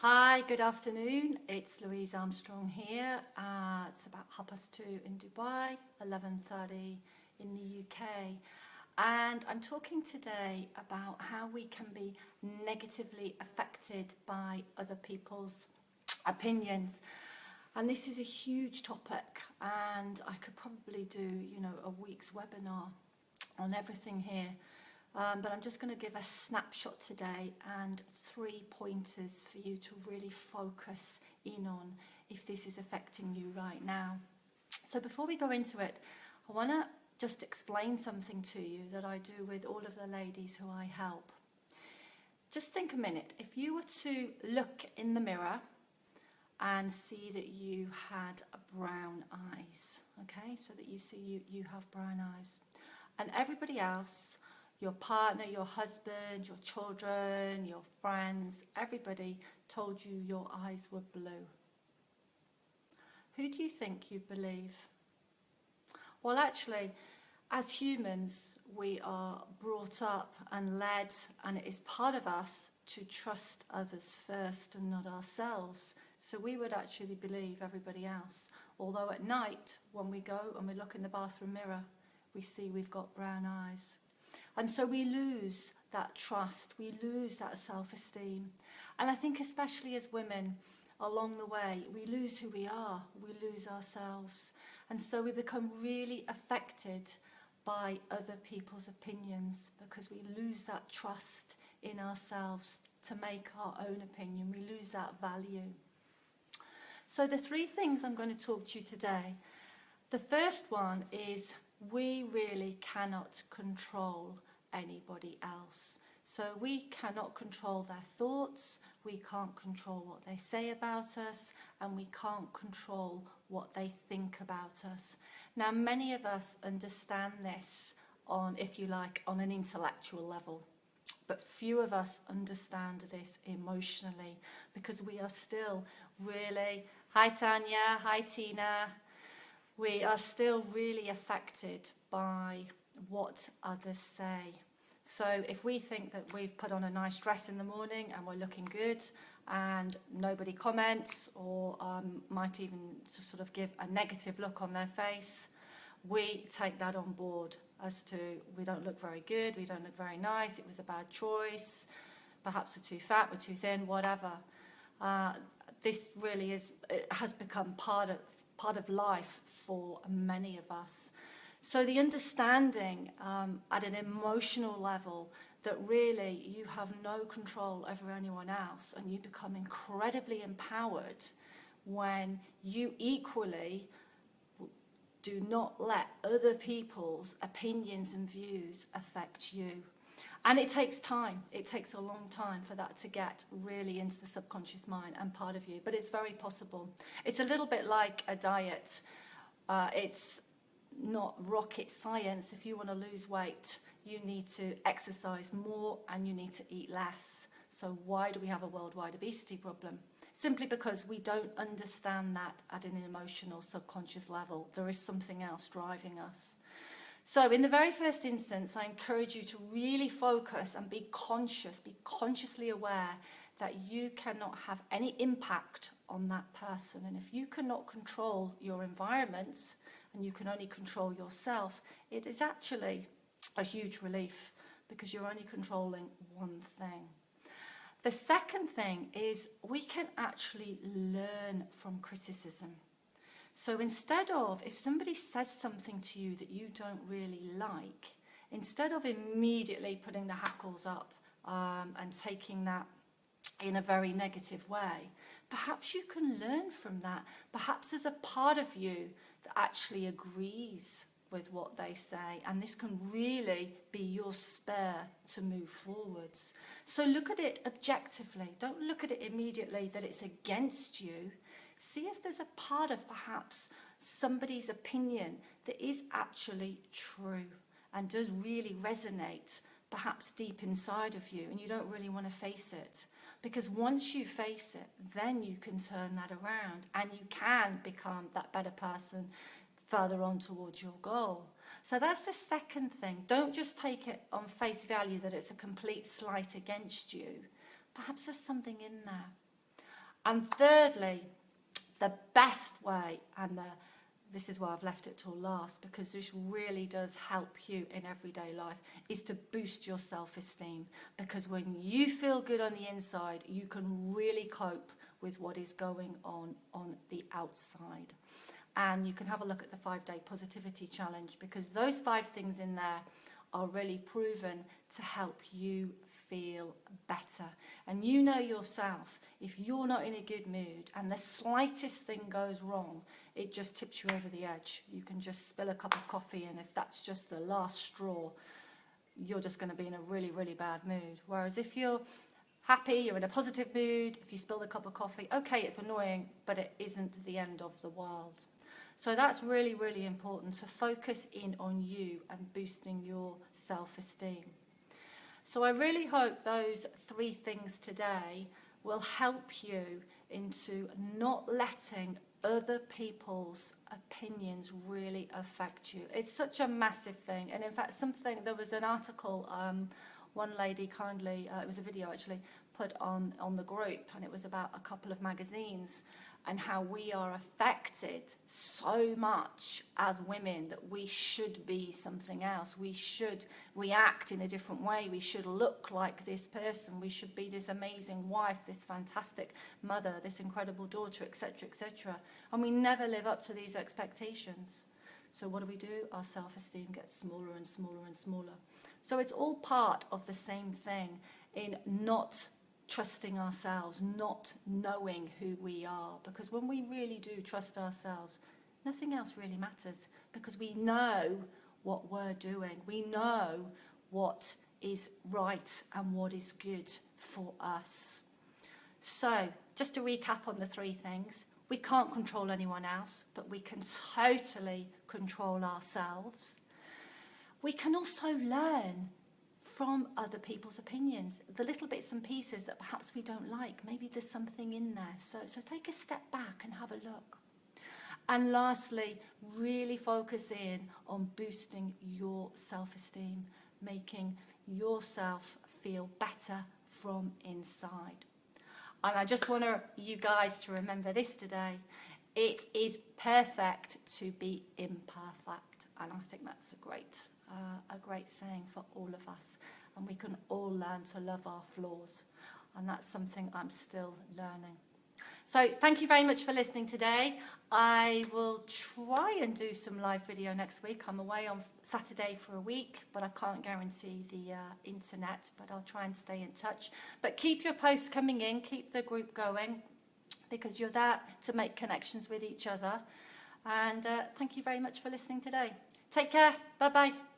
Hi, good afternoon. It's Louise Armstrong here. It's about 2:30 in Dubai, 11:30 in the UK. And I'm talking today about how we can be negatively affected by other people's opinions. And this is a huge topic, and I could probably do, a week's webinar on everything here. But I'm just going to give a snapshot today and 3 pointers for you to really focus in on if this is affecting you right now. So before we go into it, I want to just explain something to you that I do with all of the ladies who I help. Just think a minute. If you were to look in the mirror and see that you had brown eyes, okay, so that you see you have brown eyes, and everybody else, your partner, your husband, your children, your friends, everybody told you your eyes were blue. Who do you think you believe? Well, actually, as humans, we are brought up and led, and it is part of us to trust others first and not ourselves. So we would actually believe everybody else. Although at night, when we go and we look in the bathroom mirror, we see we've got brown eyes. And so we lose that trust, we lose that self-esteem. And I think especially as women, along the way, we lose who we are, we lose ourselves. And so we become really affected by other people's opinions because we lose that trust in ourselves to make our own opinion. We lose that value. So the 3 things I'm going to talk to you today. The first one is we really cannot control anybody else. So we cannot control their thoughts, we can't control what they say about us, and we can't control what they think about us. Now, many of us understand this on, if you like, on an intellectual level, but few of us understand this emotionally because we are still really, hi Tanya, hi Tina, we are still really affected by what others say. So if we think that we've put on a nice dress in the morning and we're looking good and nobody comments or might even just sort of give a negative look on their face, we take that on board as to we don't look very good, we don't look very nice, it was a bad choice, perhaps we're too fat, we're too thin, whatever. This really has become part of life for many of us. So the understanding at an emotional level that really you have no control over anyone else and you become incredibly empowered when you equally do not let other people's opinions and views affect you. And it takes time. It takes a long time for that to get really into the subconscious mind and part of you. But it's very possible. It's a little bit like a diet. It's not rocket science. If you want to lose weight, you need to exercise more and you need to eat less. So why do we have a worldwide obesity problem? Simply because we don't understand that at an emotional subconscious level. There is something else driving us. So in the very first instance, I encourage you to really focus and be conscious, be consciously aware that you cannot have any impact on that person. And if you cannot control your environment and you can only control yourself, it is actually a huge relief because you're only controlling one thing. The second thing is we can actually learn from criticism. So instead of, if somebody says something to you that you don't really like, instead of immediately putting the hackles up and taking that in a very negative way, perhaps you can learn from that. Perhaps there's a part of you that actually agrees with what they say, and this can really be your spur to move forwards. So look at it objectively. Don't look at it immediately that it's against you. See if there's a part of perhaps somebody's opinion that is actually true and does really resonate perhaps deep inside of you, and you don't really want to face it. Because once you face it, then you can turn that around and you can become that better person further on towards your goal. So that's the second thing. Don't just take it on face value that it's a complete slight against you. Perhaps there's something in there. And thirdly, the best way, and this is why I've left it till last, because this really does help you in everyday life, is to boost your self-esteem. Because when you feel good on the inside, you can really cope with what is going on the outside. And you can have a look at the 5-day positivity challenge, because those 5 things in there are really proven to help you feel better. And you know yourself, if you're not in a good mood and the slightest thing goes wrong, it just tips you over the edge. You can just spill a cup of coffee, and if that's just the last straw, you're just going to be in a really, really bad mood. Whereas if you're happy, you're in a positive mood, if you spill a cup of coffee, okay, it's annoying, but it isn't the end of the world. So that's really, really important, to focus in on you and boosting your self-esteem. So I really hope those 3 things today will help you into not letting other people's opinions really affect you. It's such a massive thing. And in fact, there was an article, one lady kindly, it was a video actually, put on the group, and it was about a couple of magazines and how we are affected so much as women that we should be something else. We should react in a different way. We should look like this person. We should be this amazing wife, this fantastic mother, this incredible daughter, etc., etc. And we never live up to these expectations. So what do? Our self-esteem gets smaller and smaller and smaller. So it's all part of the same thing in not trusting ourselves, not knowing who we are. Because when we really do trust ourselves, nothing else really matters, because we know what we're doing. We know what is right and what is good for us. So, just to recap on the 3 things, we can't control anyone else, but we can totally control ourselves. We can also learn from other people's opinions, the little bits and pieces that perhaps we don't like. Maybe there's something in there. So take a step back and have a look. And lastly, really focus in on boosting your self-esteem, making yourself feel better from inside. And I just want you guys to remember this today. It is perfect to be imperfect. And I think that's a great saying for all of us. And we can all learn to love our flaws. And that's something I'm still learning. So thank you very much for listening today. I will try and do some live video next week. I'm away on Saturday for a week, but I can't guarantee the internet, but I'll try and stay in touch. But keep your posts coming in, keep the group going, because you're there to make connections with each other. And thank you very much for listening today. Take care. Bye-bye.